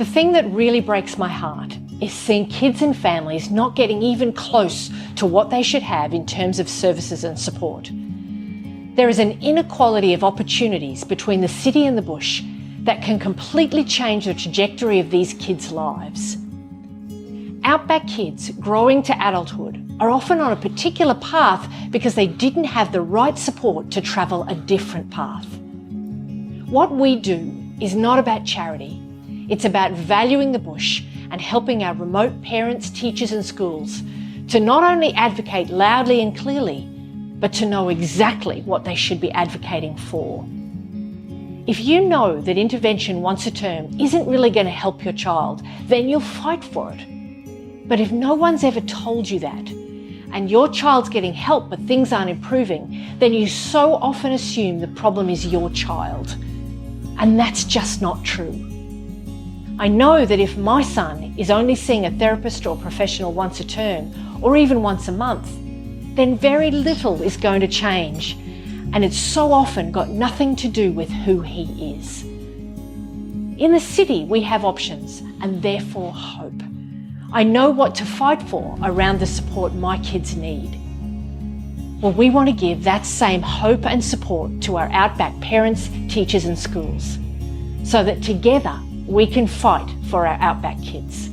The thing that really breaks my heart is seeing kids and families not getting even close to what they should have in terms of services and support. There is an inequality of opportunities between the city and the bush that can completely change the trajectory of these kids' lives. Outback kids growing to adulthood are often on a particular path because they didn't have the right support to travel a different path. What we do is not about charity. It's about valuing the bush and helping our remote parents, teachers and schools to not only advocate loudly and clearly, but to know exactly what they should be advocating for. If you know that intervention once a term isn't really going to help your child, then you'll fight for it. But if no one's ever told you that, and your child's getting help but things aren't improving, then you so often assume the problem is your child. And that's just not true. I know that if my son is only seeing a therapist or professional once a term, or even once a month, then very little is going to change. And it's so often got nothing to do with who he is. In the city, we have options and therefore hope. I know what to fight for around the support my kids need. Well, we want to give that same hope and support to our Outback parents, teachers and schools, so that together we can fight for our Outback kids.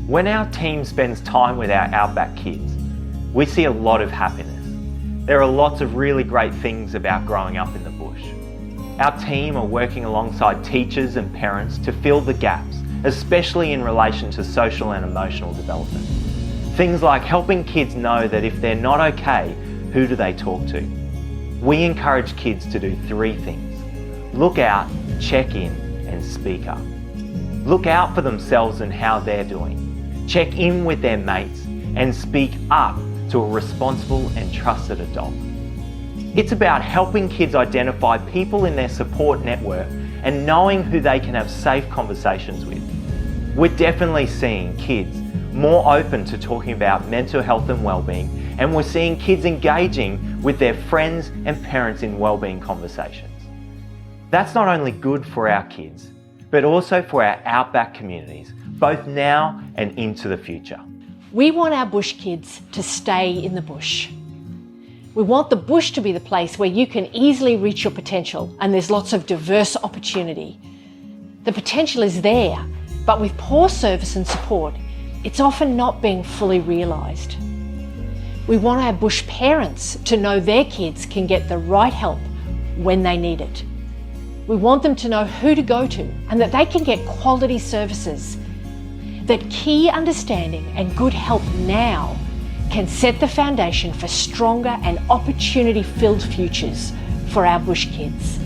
When our team spends time with our Outback kids, we see a lot of happiness. There are lots of really great things about growing up in the bush. Our team are working alongside teachers and parents to fill the gaps, especially in relation to social and emotional development. Things like helping kids know that if they're not okay, who do they talk to? We encourage kids to do 3 things: look out, check in, and speak up. Look out for themselves and how they're doing. Check in with their mates and speak up to a responsible and trusted adult. It's about helping kids identify people in their support network and knowing who they can have safe conversations with. We're definitely seeing kids more open to talking about mental health and wellbeing, and we're seeing kids engaging with their friends and parents in wellbeing conversations. That's not only good for our kids, but also for our Outback communities, both now and into the future. We want our bush kids to stay in the bush. We want the bush to be the place where you can easily reach your potential and there's lots of diverse opportunity. The potential is there, but with poor service and support, it's often not being fully realised. We want our bush parents to know their kids can get the right help when they need it. We want them to know who to go to and that they can get quality services. That key understanding and good help now can set the foundation for stronger and opportunity-filled futures for our bush kids.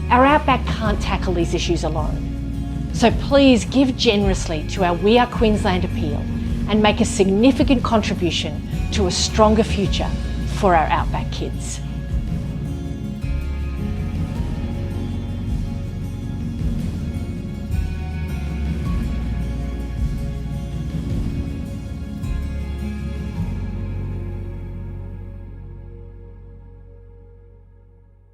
Our Outback can't tackle these issues alone. So please give generously to our We Are Queensland appeal and make a significant contribution to a stronger future for our Outback kids.